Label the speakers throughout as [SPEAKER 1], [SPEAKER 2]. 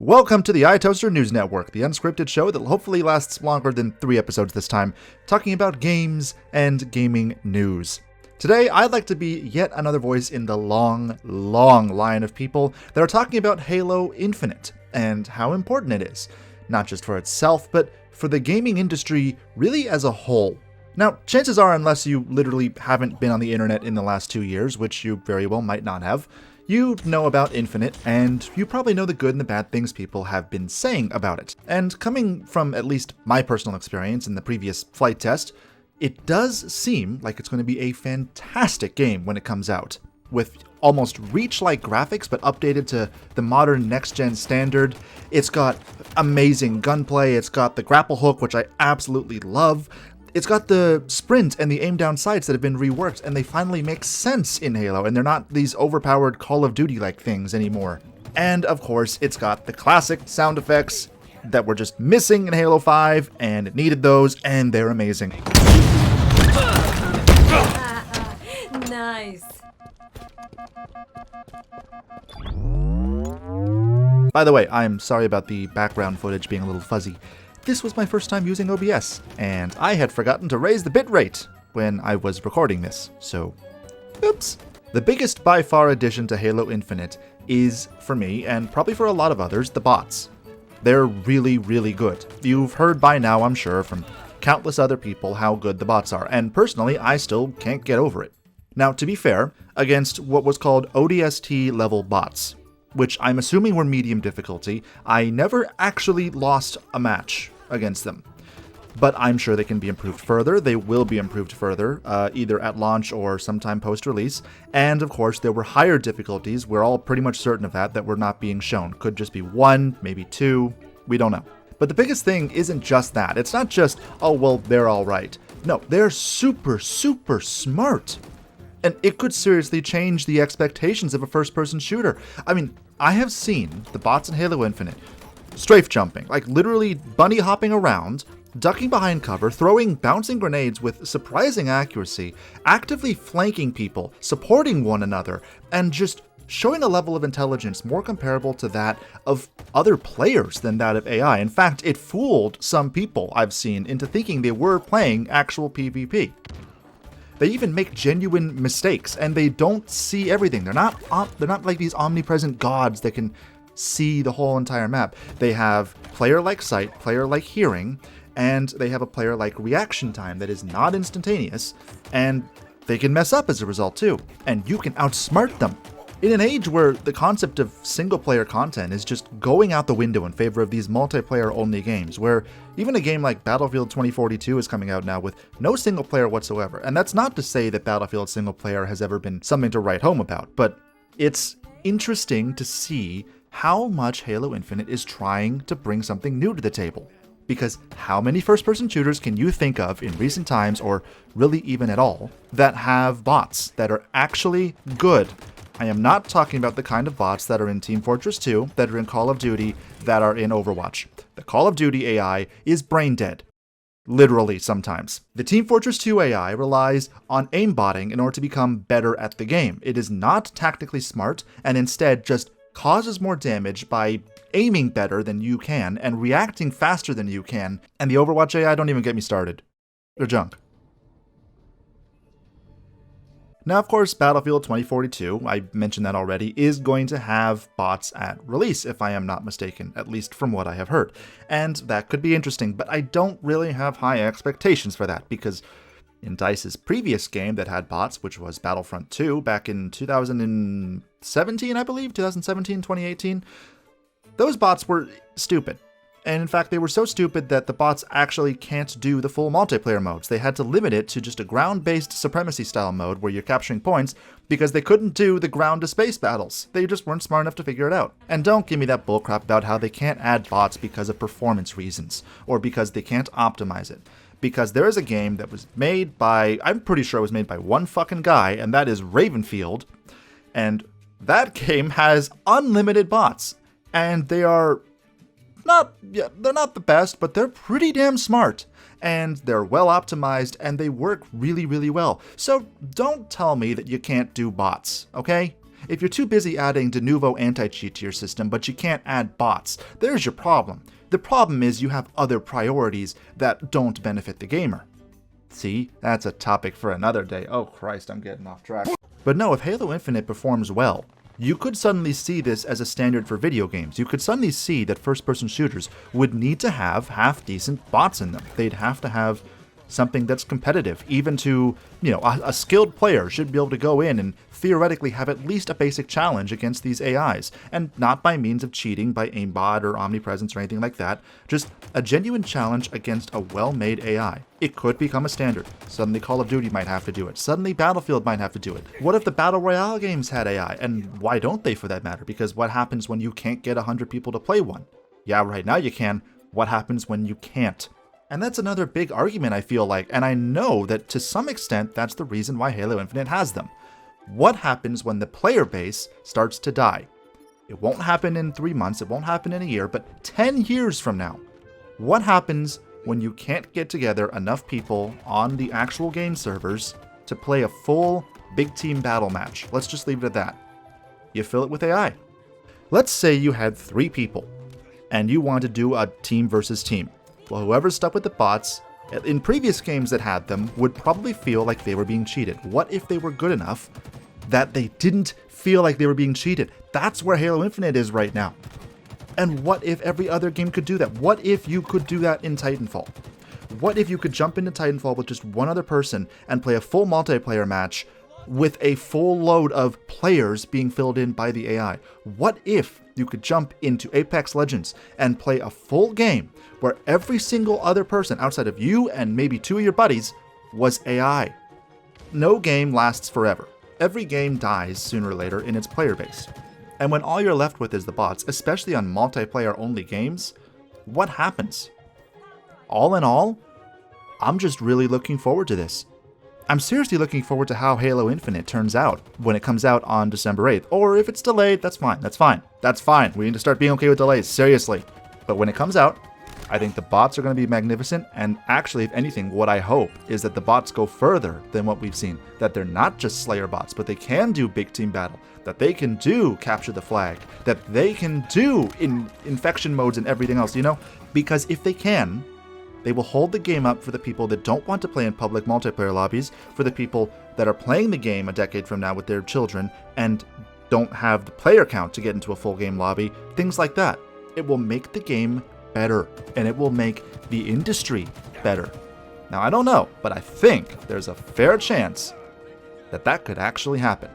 [SPEAKER 1] Welcome to the iToaster News Network, the unscripted show that hopefully lasts longer than 3 episodes this time, talking about games and gaming news. Today, I'd like to be yet another voice in the long line of people that are talking about Halo Infinite and how important it is, not just for itself, but for the gaming industry really as a whole. Now, chances are, unless you literally haven't been on the internet in the last 2 years, which you very well might not have, you know about Infinite, and you probably know the good and the bad things people have been saying about it. And coming from at least my personal experience in the previous flight test, it does seem like it's going to be a fantastic game when it comes out, with almost Reach-like graphics but updated to the modern next-gen standard. It's got amazing gunplay, it's got the grapple hook, which I absolutely love. It's got the sprint and the aim-down sights that have been reworked, and they finally make sense in Halo, and they're not these overpowered Call of Duty-like things anymore. And, of course, it's got the classic sound effects that were just missing in Halo 5, and it needed those, and they're amazing.
[SPEAKER 2] Nice.
[SPEAKER 1] By the way, I'm sorry about the background footage being a little fuzzy. This was my first time using OBS, and I had forgotten to raise the bitrate when I was recording this, so oops. The biggest by far addition to Halo Infinite is, for me, and probably for a lot of others, the bots. They're really good. You've heard by now, I'm sure, from countless other people how good the bots are, and personally, I still can't get over it. Now, to be fair, against what was called ODST level bots, which I'm assuming were medium difficulty, I never actually lost a match against them. But I'm sure they can be improved further. They will be improved further, either at launch or sometime post-release. And of course, there were higher difficulties. We're all pretty much certain of that were not being shown. Could just be 1, maybe 2, we don't know. But the biggest thing isn't just that. It's not just, oh, well, they're all right. No, they're super smart. And it could seriously change the expectations of a first-person shooter. I mean, I have seen the bots in Halo Infinite strafe jumping, like literally bunny hopping around, ducking behind cover, throwing bouncing grenades with surprising accuracy, actively flanking people, supporting one another, and just showing a level of intelligence more comparable to that of other players than that of AI. In fact, it fooled some people I've seen into thinking they were playing actual PvP. They even make genuine mistakes, and they don't see everything. They're not like these omnipresent gods that can see the whole entire map. They have player-like sight, player-like hearing, and they have a player-like reaction time that is not instantaneous, and they can mess up as a result too, and you can outsmart them. In an age where the concept of single-player content is just going out the window in favor of these multiplayer-only games, where even a game like Battlefield 2042 is coming out now with no single-player whatsoever, and that's not to say that Battlefield single-player has ever been something to write home about, but it's interesting to see how much Halo Infinite is trying to bring something new to the table. Because how many first-person shooters can you think of in recent times, or really even at all, that have bots that are actually good? I am not talking about the kind of bots that are in Team Fortress 2, that are in Call of Duty, that are in Overwatch. The Call of Duty AI is brain dead. Literally, sometimes. The Team Fortress 2 AI relies on aimbotting in order to become better at the game. It is not tactically smart, and instead just causes more damage by aiming better than you can and reacting faster than you can, and the Overwatch AI, don't even get me started. They're junk. Now, of course, Battlefield 2042, I mentioned that already, is going to have bots at release, if I am not mistaken, at least from what I have heard. And that could be interesting, but I don't really have high expectations for that, because in DICE's previous game that had bots, which was Battlefront 2, back in 2017, I believe, 2018, those bots were stupid. And in fact, they were so stupid that the bots actually can't do the full multiplayer modes. They had to limit it to just a ground-based supremacy-style mode where you're capturing points because they couldn't do the ground-to-space battles. They just weren't smart enough to figure it out. And don't give me that bullcrap about how they can't add bots because of performance reasons, or because they can't optimize it. Because there is a game that was made by, I'm pretty sure it was made by one fucking guy, and that is Ravenfield, and that game has unlimited bots. And they are they're not the best, but they're pretty damn smart. And they're well optimized, and they work really well. So don't tell me that you can't do bots, okay? If you're too busy adding de novo anti-cheat to your system, but you can't add bots, there's your problem. The problem is you have other priorities that don't benefit the gamer. See, that's a topic for another day. Oh Christ, I'm getting off track. But no, if Halo Infinite performs well, you could suddenly see this as a standard for video games. You could suddenly see that first-person shooters would need to have half-decent bots in them. They'd have to have something that's competitive. Even to, a skilled player should be able to go in and theoretically have at least a basic challenge against these AIs, and not by means of cheating by aimbot or omnipresence or anything like that, just a genuine challenge against a well-made AI. It could become a standard. Suddenly Call of Duty might have to do it. Suddenly Battlefield might have to do it. What if the Battle Royale games had AI? And why don't they, for that matter? Because what happens when you can't get 100 people to play one? Yeah, right now you can. What happens when you can't? And that's another big argument, I feel like, and I know that to some extent that's the reason why Halo Infinite has them. What happens when the player base starts to die? It won't happen in 3 months, it won't happen in a year, but 10 years from now. What happens when you can't get together enough people on the actual game servers to play a full big team battle match? Let's just leave it at that. You fill it with AI. Let's say you had 3 people, and you want to do a team versus team. Well, whoever's stuck with the bots, in previous games that had them, would probably feel like they were being cheated. What if they were good enough that they didn't feel like they were being cheated? That's where Halo Infinite is right now. And what if every other game could do that? What if you could do that in Titanfall? What if you could jump into Titanfall with just one other person and play a full multiplayer match with a full load of players being filled in by the AI? What if you could jump into Apex Legends and play a full game where every single other person outside of you and maybe 2 of your buddies was AI? No game lasts forever. Every game dies sooner or later in its player base. And when all you're left with is the bots, especially on multiplayer-only games, what happens? All in all, I'm just really looking forward to this. I'm seriously looking forward to how Halo Infinite turns out when it comes out on December 8th. Or if it's delayed, that's fine. That's fine. That's fine. We need to start being okay with delays, seriously. But when it comes out, I think the bots are going to be magnificent. And actually, if anything, what I hope is that the bots go further than what we've seen. That they're not just Slayer bots, but they can do big team battle. That they can do capture the flag. That they can do infection modes and everything else, Because if they can, they will hold the game up for the people that don't want to play in public multiplayer lobbies, for the people that are playing the game a decade from now with their children and don't have the player count to get into a full game lobby, things like that. It will make the game better, and it will make the industry better. Now, I don't know, but I think there's a fair chance that that could actually happen.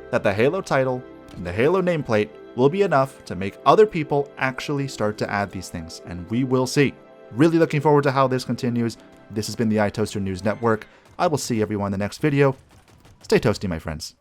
[SPEAKER 1] That the Halo title and the Halo nameplate will be enough to make other people actually start to add these things, and we will see. Really looking forward to how this continues. This has been the iToaster News Network. I will see everyone in the next video. Stay toasty, my friends.